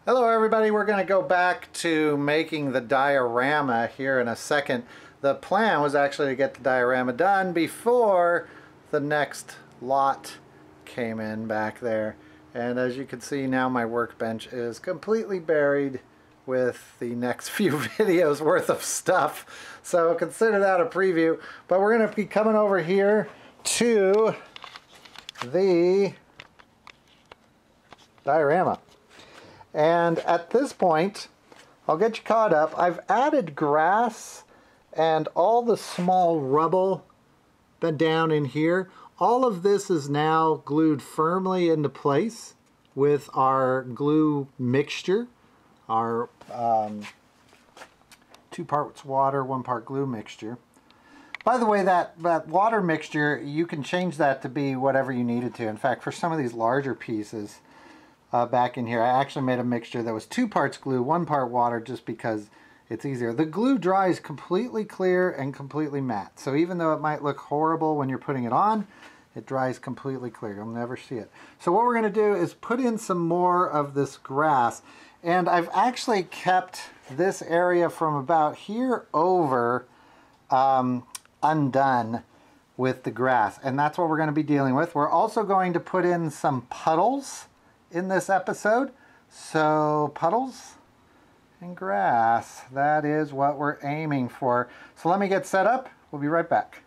Hello everybody, we're going to go back to making the diorama here in a second. The plan was actually to get the diorama done before the next lot came in back there. And as you can see now, my workbench is completely buried with the next few videos worth of stuff. So consider that a preview. But we're going to be coming over here to the diorama. And at this point, I'll get you caught up. I've added grass and all the small rubble down in here. All of this is now glued firmly into place with our glue mixture, our 2 parts water, 1 part glue mixture. By the way, that water mixture, you can change that to be whatever you need it to. In fact, for some of these larger pieces, back in here, I actually made a mixture that was 2 parts glue, 1 part water, just because it's easier. The glue dries completely clear and completely matte. So even though it might look horrible when you're putting it on, it dries completely clear. You'll never see it. So what we're going to do is put in some more of this grass. And I've actually kept this area from about here over undone with the grass. And that's what we're going to be dealing with. We're also going to put in some puddles in this episode. So puddles and grass, that is what we're aiming for. So let me get set up. We'll be right back.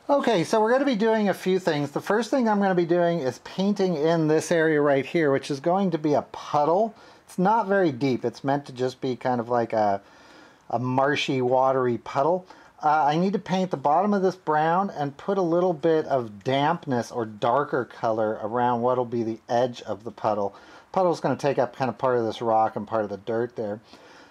Okay, so we're going to be doing a few things. The first thing I'm going to be doing is painting in this area right here, which is going to be a puddle. It's not very deep. It's meant to just be kind of like a marshy, watery puddle. I need to paint the bottom of this brown and put a little bit of dampness or darker color around what will be the edge of the puddle. Puddle's going to take up kind of part of this rock and part of the dirt there.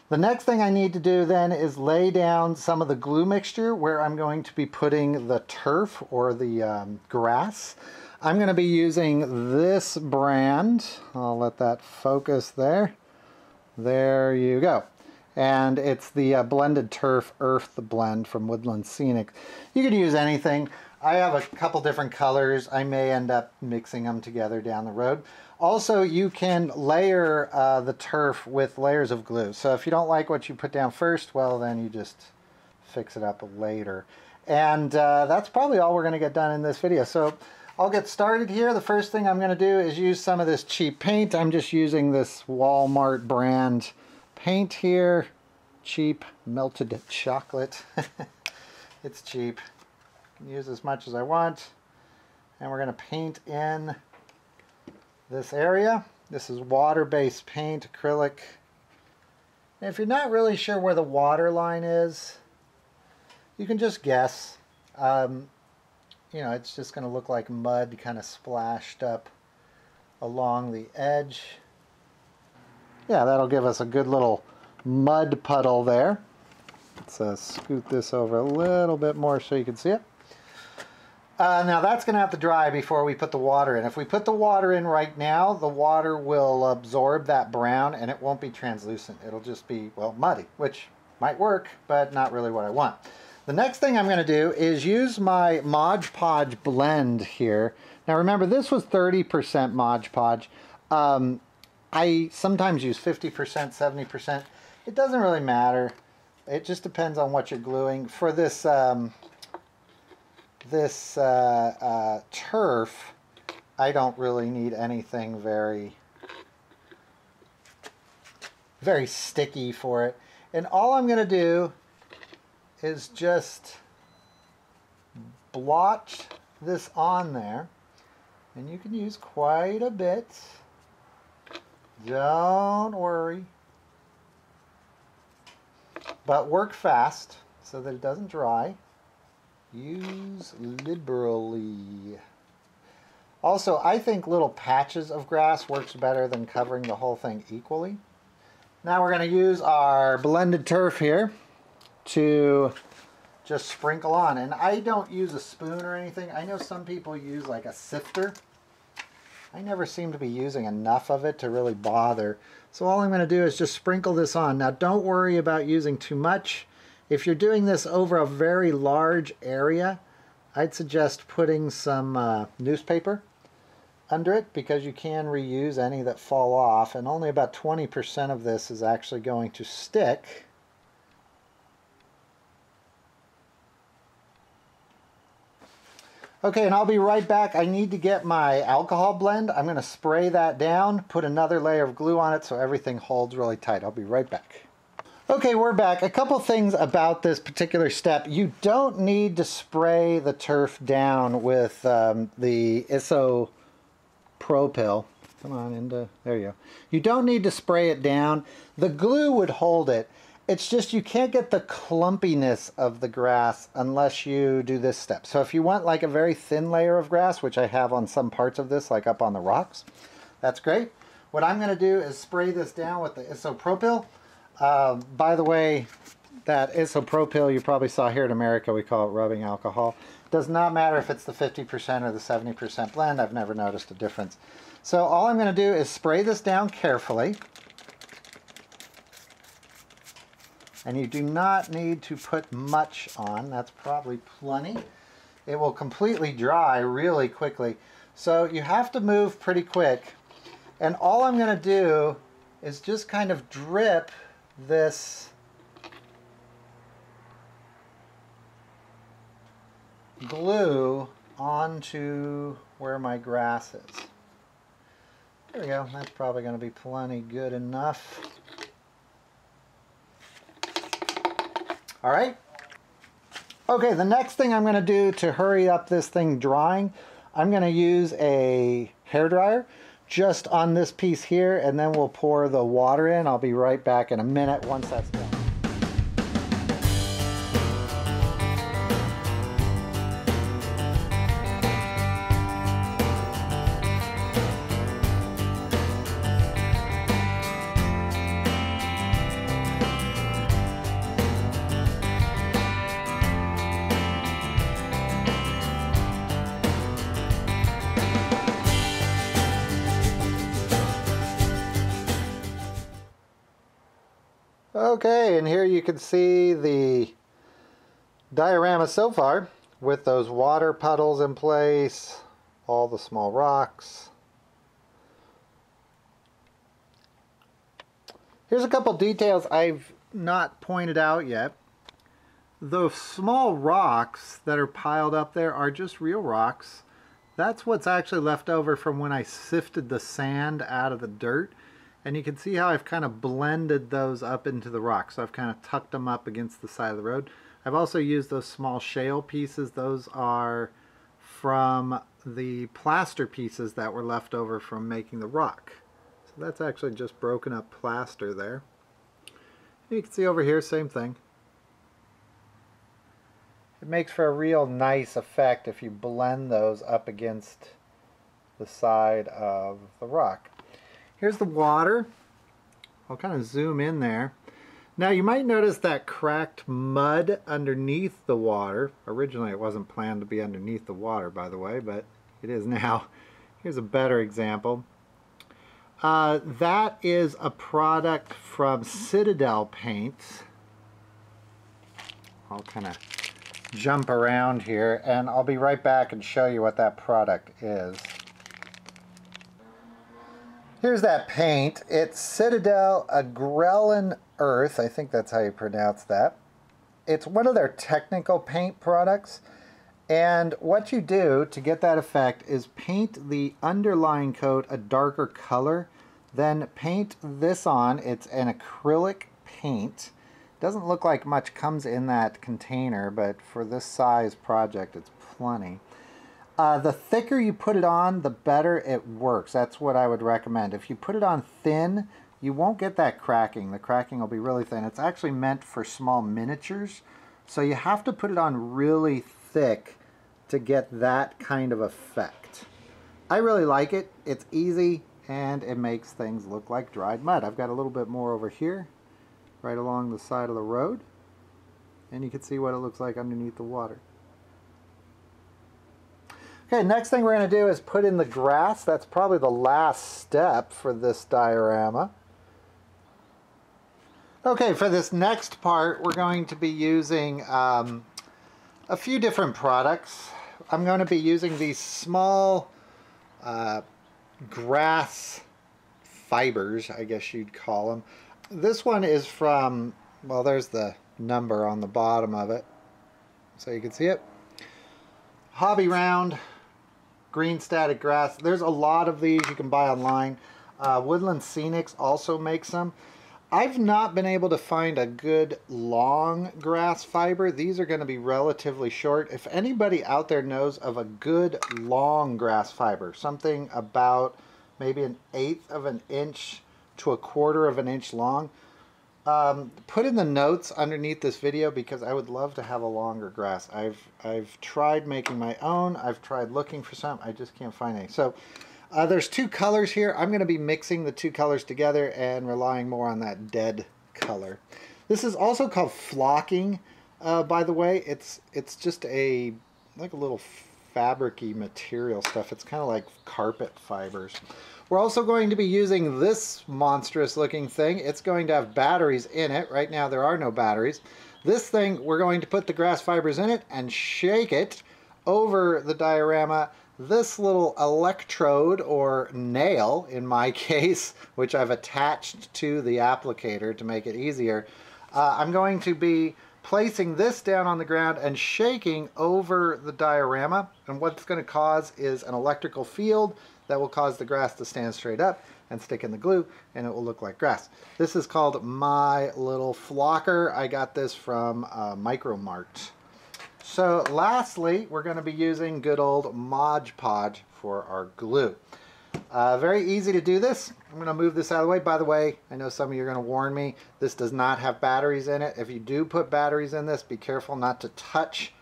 The next thing I need to do then is lay down some of the glue mixture where I'm going to be putting the turf or the grass. I'm going to be using this brand. I'll let that focus there. There you go. And it's the blended turf earth blend from Woodland Scenics. You could use anything. I have a couple different colors. I may end up mixing them together down the road. Also, you can layer the turf with layers of glue. So if you don't like what you put down first, well, then you just fix it up later. And that's probably all we're going to get done in this video. So I'll get started here. The first thing I'm going to do is use some of this cheap paint. I'm just using this Walmart brand paint here. Cheap melted chocolate. It's cheap. I can use as much as I want. And we're going to paint in this area. This is water-based paint, acrylic. And if you're not really sure where the water line is, you can just guess. You know, it's just going to look like mud kind of splashed up along the edge. Yeah, that'll give us a good little mud puddle there. Let's scoot this over a little bit more so you can see it. Now that's going to have to dry before we put the water in. If we put the water in right now, the water will absorb that brown and it won't be translucent. It'll just be, well, muddy, which might work, but not really what I want. The next thing I'm going to do is use my Mod Podge blend here. Now remember, this was 30% Mod Podge. I sometimes use 50%, 70%. It doesn't really matter. It just depends on what you're gluing. For this turf, I don't really need anything very sticky for it. And all I'm going to do is just blotch this on there. And you can use quite a bit. Don't worry. But work fast so that it doesn't dry. Use liberally. Also, I think little patches of grass works better than covering the whole thing equally. Now we're going to use our blended turf here to just sprinkle on. And I don't use a spoon or anything. I know some people use like a sifter. I never seem to be using enough of it to really bother. So all I'm going to do is just sprinkle this on. Now don't worry about using too much. If you're doing this over a very large area, I'd suggest putting some newspaper under it because you can reuse any that fall off, and only about 20% of this is actually going to stick. Okay, and I'll be right back. I need to get my alcohol blend. I'm going to spray that down, put another layer of glue on it so everything holds really tight. I'll be right back. Okay, we're back. A couple things about this particular step. You don't need to spray the turf down with the isopropyl. Come on, there you go. You don't need to spray it down. The glue would hold it. It's just you can't get the clumpiness of the grass unless you do this step. So if you want like a very thin layer of grass, which I have on some parts of this, like up on the rocks, that's great. What I'm going to do is spray this down with the isopropyl. By the way, that isopropyl you probably saw here in America, we call it rubbing alcohol. Does not matter if it's the 50% or the 70% blend. I've never noticed a difference. So all I'm going to do is spray this down carefully. And you do not need to put much on. That's probably plenty. It will completely dry really quickly. So you have to move pretty quick. And all I'm going to do is just kind of drip this glue onto where my grass is. There we go. That's probably going to be plenty good enough. All right. Okay, the next thing I'm going to do to hurry up this thing drying, I'm going to use a hairdryer just on this piece here, and then we'll pour the water in. I'll be right back in a minute once that's done. Okay, and here you can see the diorama so far with those water puddles in place, all the small rocks. Here's a couple details I've not pointed out yet. Those small rocks that are piled up there are just real rocks. That's what's actually left over from when I sifted the sand out of the dirt. And you can see how I've kind of blended those up into the rock. So I've kind of tucked them up against the side of the road. I've also used those small shale pieces. Those are from the plaster pieces that were left over from making the rock. So that's actually just broken up plaster there. And you can see over here, same thing. It makes for a real nice effect if you blend those up against the side of the rock. Here's the water. I'll kind of zoom in there. Now you might notice that cracked mud underneath the water. Originally it wasn't planned to be underneath the water, by the way, but it is now. Here's a better example. That is a product from Citadel Paints. I'll kind of jump around here and I'll be right back and show you what that product is. Here's that paint. It's Citadel Agrellan Earth. I think that's how you pronounce that. It's one of their technical paint products. And what you do to get that effect is paint the underlying coat a darker color. Then paint this on. It's an acrylic paint. Doesn't look like much comes in that container, but for this size project, it's plenty. The thicker you put it on, the better it works. That's what I would recommend. If you put it on thin, you won't get that cracking. The cracking will be really thin. It's actually meant for small miniatures, so you have to put it on really thick to get that kind of effect. I really like it. It's easy, and it makes things look like dried mud. I've got a little bit more over here, right along the side of the road, and you can see what it looks like underneath the water. Okay, next thing we're going to do is put in the grass. That's probably the last step for this diorama. Okay, for this next part, we're going to be using a few different products. I'm going to be using these small grass fibers, I guess you'd call them. This one is from, well, there's the number on the bottom of it, so you can see it. Hobby Round green static grass. There's a lot of these you can buy online. Woodland Scenics also makes some. I've not been able to find a good long grass fiber. These are going to be relatively short. If anybody out there knows of a good long grass fiber, something about maybe 1/8 of an inch to 1/4 of an inch long, put in the notes underneath this video, because I would love to have a longer grass. I've tried making my own. I've tried looking for some. I just can't find any. So there's two colors here. I'm going to be mixing the two colors together and relying more on that dead color. This is also called flocking, by the way. It's just like a little fabric-y material stuff. It's kind of like carpet fibers. We're also going to be using this monstrous looking thing. It's going to have batteries in it. Right now there are no batteries. This thing, we're going to put the grass fibers in it and shake it over the diorama. This little electrode, or nail in my case, which I've attached to the applicator to make it easier, I'm going to be placing this down on the ground and shaking over the diorama. And what it's going to cause is an electrical field that will cause the grass to stand straight up and stick in the glue, and it will look like grass. This is called my little flocker. I got this from Mart. So lastly, we're going to be using good old Mod Podge for our glue. Very easy to do this. I'm going to move this out of the way. By the way, I know some of you are going to warn me, this does not have batteries in it. If you do put batteries in this, be careful not to touch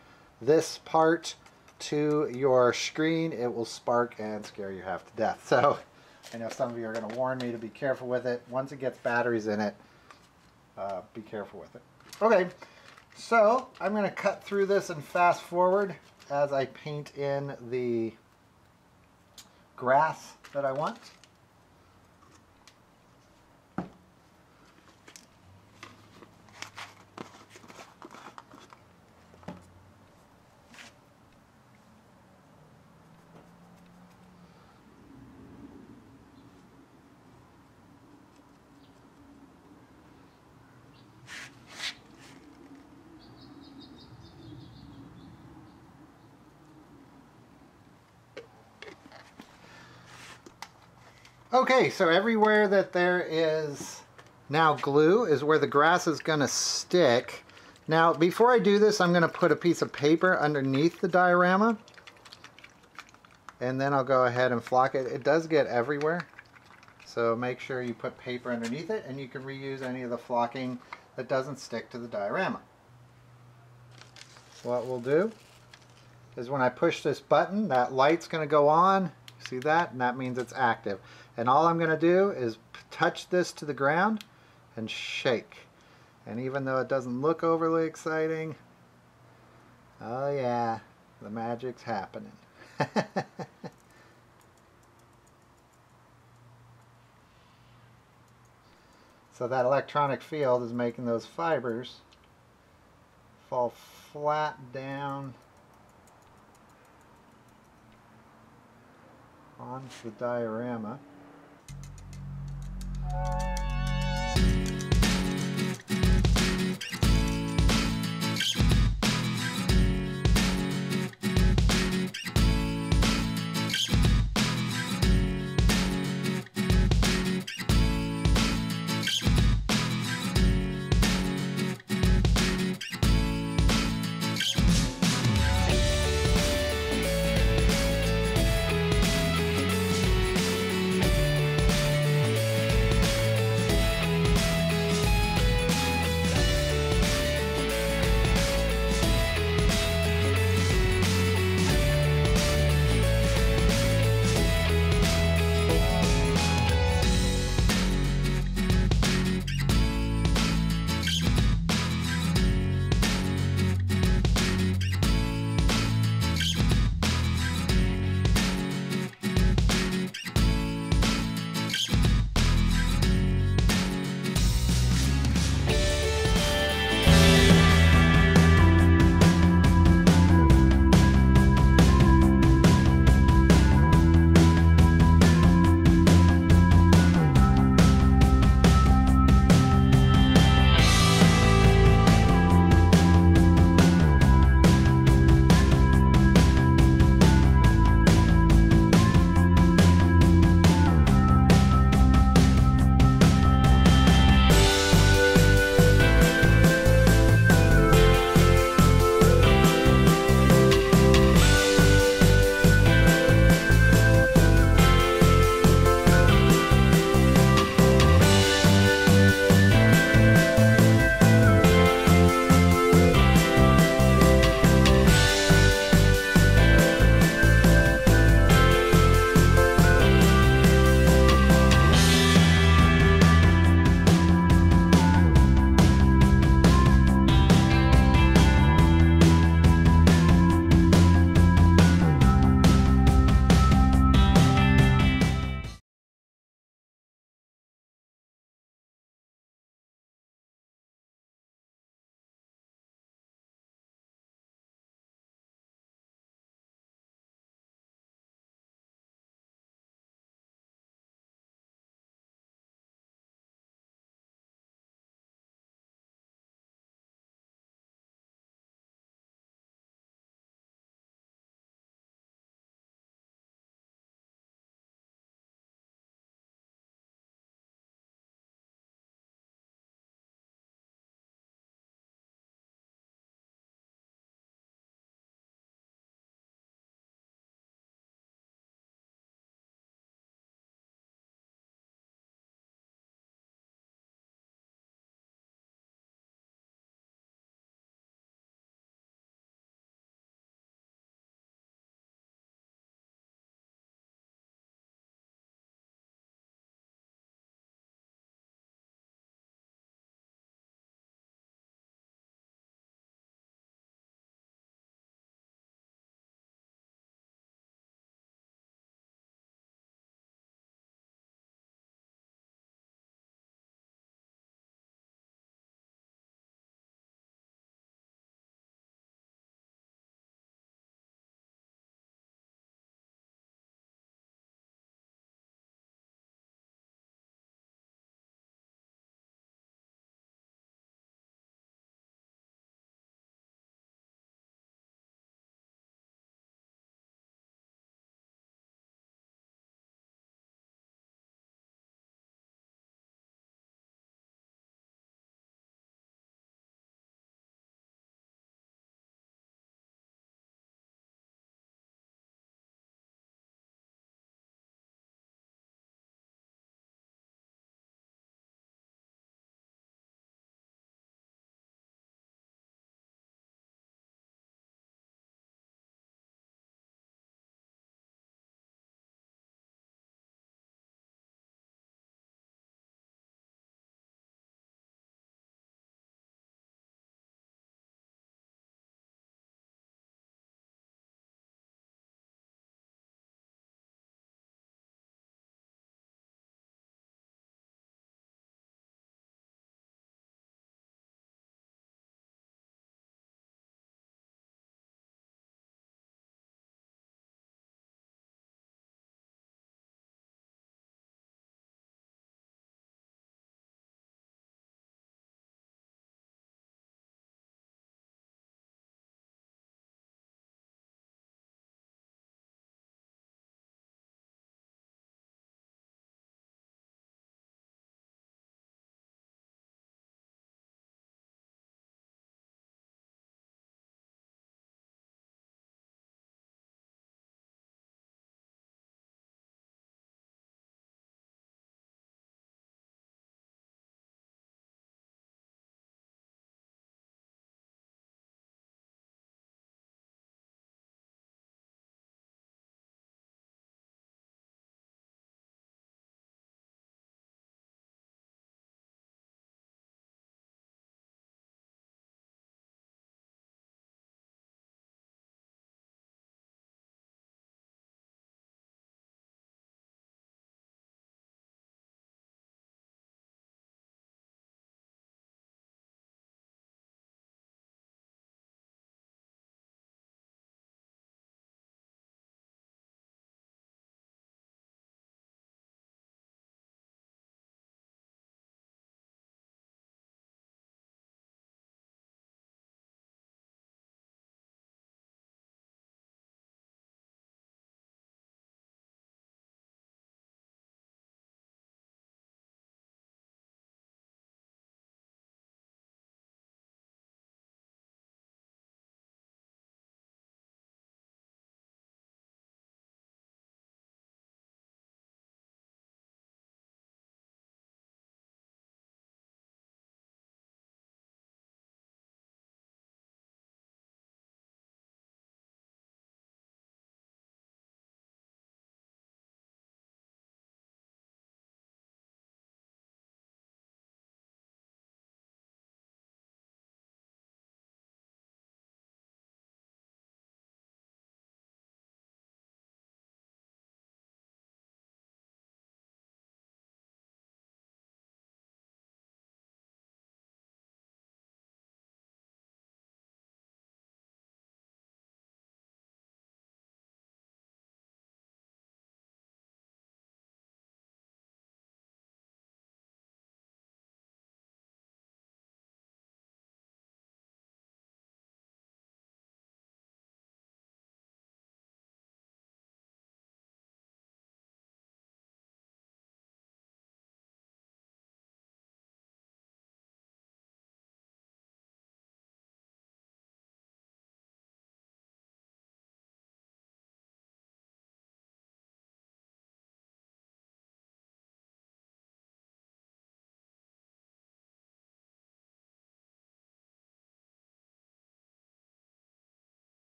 this part to your screen. It will spark and scare you half to death. So I know some of you are going to warn me to be careful with it. Once it gets batteries in it, be careful with it. Okay, so I'm going to cut through this and fast forward as I paint in the grass that I want. Okay, so everywhere that there is now glue is where the grass is going to stick. Now, before I do this, I'm going to put a piece of paper underneath the diorama, and then I'll go ahead and flock it. It does get everywhere, so make sure you put paper underneath it, and you can reuse any of the flocking that doesn't stick to the diorama. What we'll do is when I push this button, that light's going to go on. See that? And that means it's active. And all I'm going to do is touch this to the ground and shake. And even though it doesn't look overly exciting, oh yeah, the magic's happening. So that electronic field is making those fibers fall flat down onto the diorama.